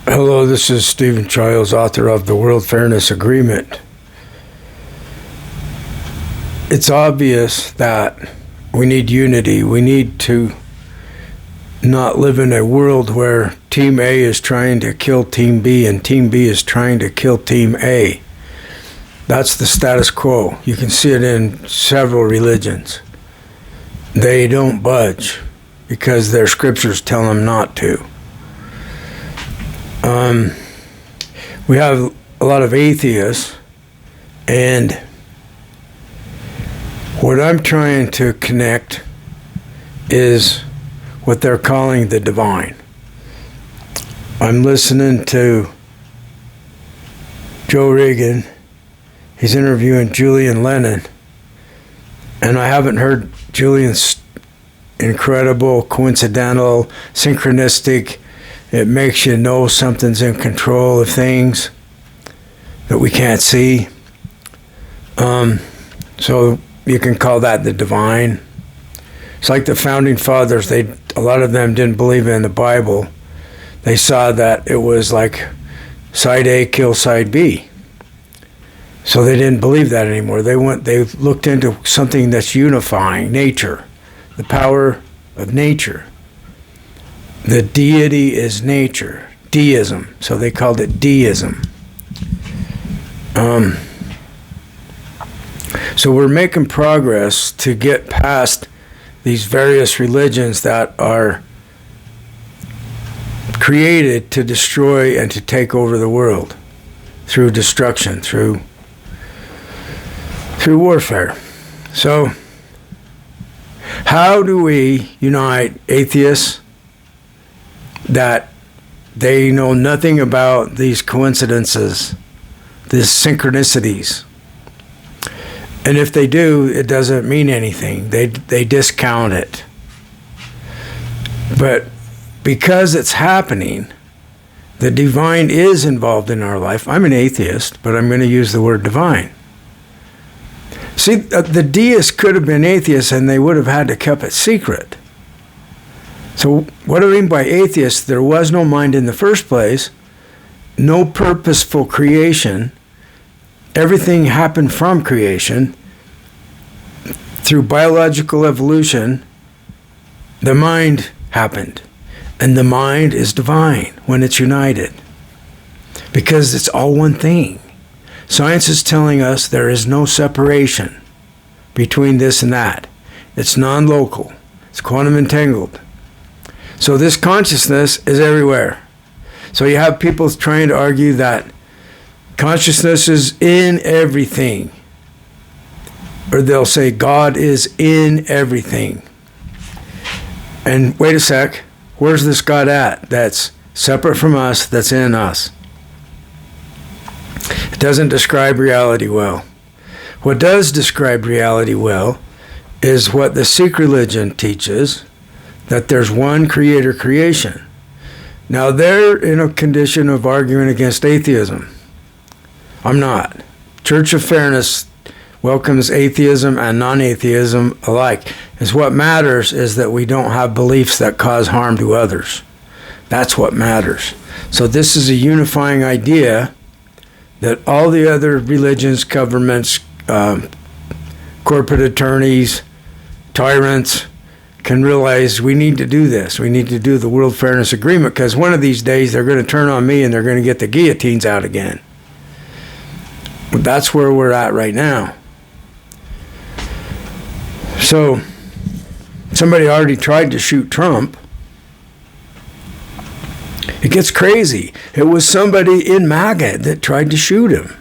Hello, this is Stephen Childs, author of the World Fairness Agreement. It's obvious that we need unity. We need to not live in a world where Team A is trying to kill Team B and Team B is trying to kill Team A. That's the status quo. You can see it in several religions. They don't budge because their scriptures tell them not to. We have a lot of atheists, and what I'm trying to connect is what they're calling the divine. I'm listening to Joe Rogan. He's interviewing Julian Lennon, and I haven't heard Julian's incredible, coincidental, synchronistic. It makes you know something's in control of things that we can't see. So you can call that the divine. It's like the founding fathers. A lot of them didn't believe in the Bible. They saw that it was like side A kill side B. So they didn't believe that anymore. They looked into something that's unifying, nature, the power of nature. The deity is nature, deism. So they called it deism. So we're making progress to get past these various religions that are created to destroy and to take over the world through destruction, through warfare. So how do we unite atheists that they know nothing about these coincidences, these synchronicities? And if they do, it doesn't mean anything. They discount it. But because it's happening, the divine is involved in our life. I'm an atheist, but I'm going to use the word divine. See, the deists could have been atheists and they would have had to keep it secret. So what do I mean by atheist? There was no mind in the first place, no purposeful creation. Everything happened from creation. Through biological evolution, the mind happened. And the mind is divine when it's united. Because it's all one thing. Science is telling us there is no separation between this and that. It's non-local. It's quantum entangled. So this consciousness is everywhere. So you have people trying to argue that consciousness is in everything. Or they'll say God is in everything. And wait a sec, where's this God at that's separate from us, that's in us? It doesn't describe reality well. What does describe reality well is what the Sikh religion teaches, that there's one creator creation. Now they're in a condition of arguing against atheism. I'm not. Church of Fairness welcomes atheism and non-atheism alike. Is what matters is that we don't have beliefs that cause harm to others. That's what matters. So this is a unifying idea that all the other religions, governments, corporate attorneys, tyrants, can realize we need to do this. We need to do the World Fairness Agreement because one of these days they're going to turn on me and they're going to get the guillotines out again. But that's where we're at right now. So somebody already tried to shoot Trump. It gets crazy. It was somebody in MAGA that tried to shoot him.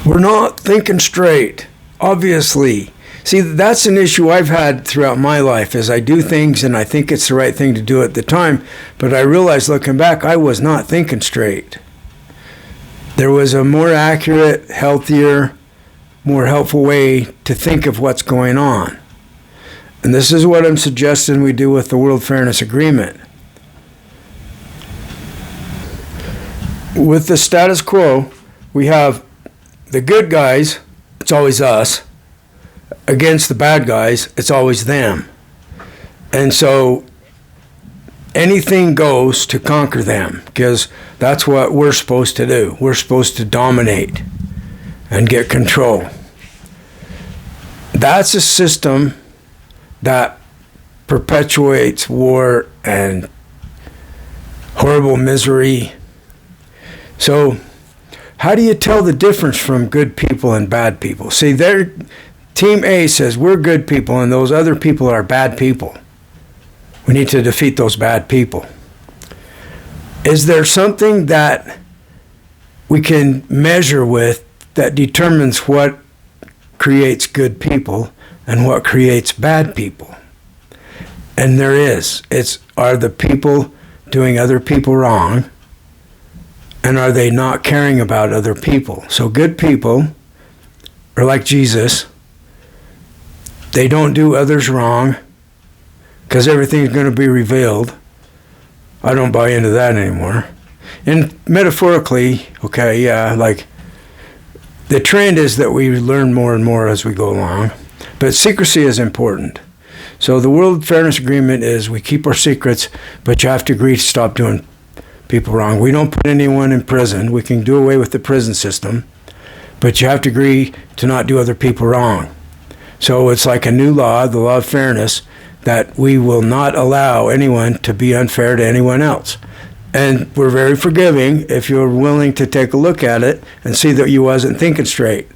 We're not thinking straight, obviously. See, that's an issue I've had throughout my life, is I do things and I think it's the right thing to do at the time, but I realize looking back, I was not thinking straight. There was a more accurate, healthier, more helpful way to think of what's going on. And this is what I'm suggesting we do with the World Fairness Agreement. With the status quo, we have the good guys, it's always us. Against the bad guys, it's always them. And so anything goes to conquer them, because that's what we're supposed to do. We're supposed to dominate and get control. That's a system that perpetuates war and horrible misery. So how do you tell the difference from good people and bad people? See, Team A says we're good people and those other people are bad people. We need to defeat those bad people. Is there something that we can measure with that determines what creates good people and what creates bad people? And there is. Are the people doing other people wrong? And are they not caring about other people? So good people are like Jesus. They don't do others wrong because everything's going to be revealed. I don't buy into that anymore. And metaphorically, okay, yeah, like the trend is that we learn more and more as we go along. But secrecy is important. So the World Fairness Agreement is we keep our secrets, but you have to agree to stop doing people wrong. We don't put anyone in prison. We can do away with the prison system, but you have to agree to not do other people wrong. So it's like a new law, the law of fairness, that we will not allow anyone to be unfair to anyone else. And we're very forgiving if you're willing to take a look at it and see that you wasn't thinking straight,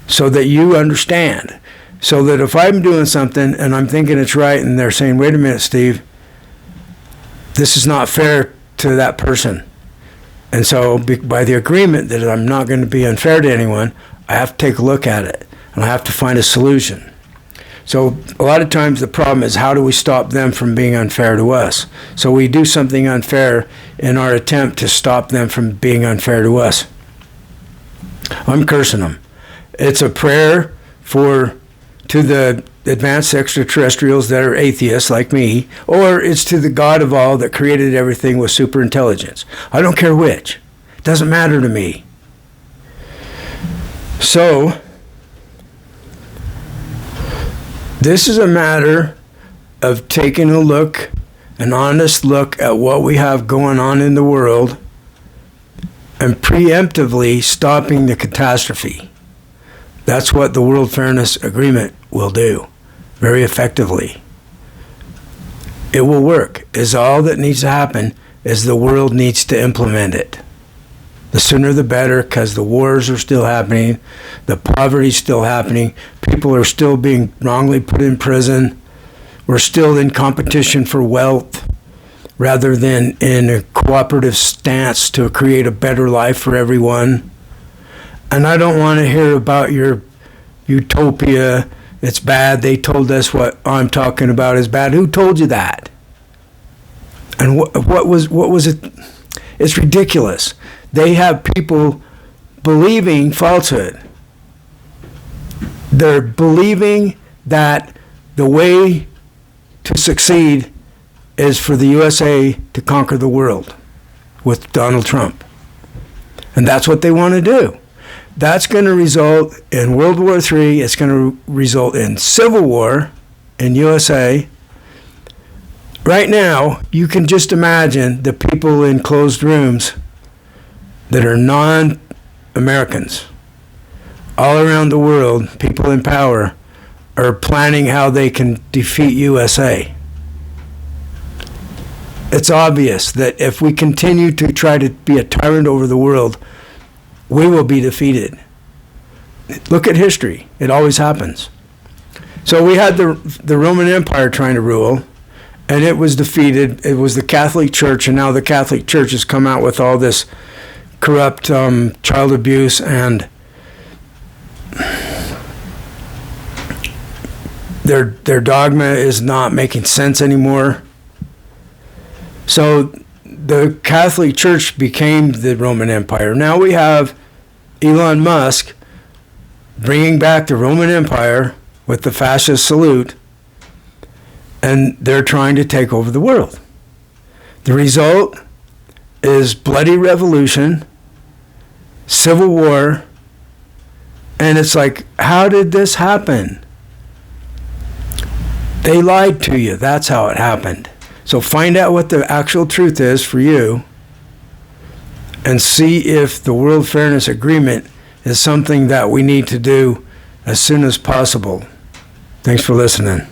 so that you understand. So that if I'm doing something and I'm thinking it's right and they're saying, wait a minute, Steve, this is not fair to that person. And so by the agreement that I'm not going to be unfair to anyone, I have to take a look at it and I have to find a solution. So a lot of times the problem is, how do we stop them from being unfair to us? So we do something unfair in our attempt to stop them from being unfair to us. I'm cursing them. It's a prayer to the advanced extraterrestrials that are atheists like me, or it's to the God of all that created everything with super intelligence. I don't care which. It doesn't matter to me. So this is a matter of taking a look, an honest look at what we have going on in the world and preemptively stopping the catastrophe. That's what the World Fairness Agreement will do very effectively. It will work. Is all that needs to happen is the world needs to implement it. The sooner the better, because the wars are still happening, the poverty is still happening, people are still being wrongly put in prison, we're still in competition for wealth rather than in a cooperative stance to create a better life for everyone. And I don't want to hear about your utopia. It's bad. They told us what I'm talking about is bad. Who told you that? And what was it? It's ridiculous. They have people believing falsehood. They're believing that the way to succeed is for the USA to conquer the world with Donald Trump. And that's what they want to do. That's going to result in World War III. It's going to result in civil war in USA. Right now, you can just imagine the people in closed rooms that are non-Americans all around the world, people in power, are planning how they can defeat USA. It's obvious that if we continue to try to be a tyrant over the world, we will be defeated. Look at history. It always happens. So we had the Roman Empire trying to rule, and it was defeated. It was the Catholic Church, and now the Catholic Church has come out with all this corrupt child abuse, and their dogma is not making sense anymore. So the Catholic Church became the Roman Empire. Now we have Elon Musk bringing back the Roman Empire with the fascist salute, and they're trying to take over the world. The result is bloody revolution, civil war, and it's like, how did this happen? They lied to you. That's how it happened. So find out what the actual truth is for you and see if the World Fairness Agreement is something that we need to do as soon as possible. Thanks for listening.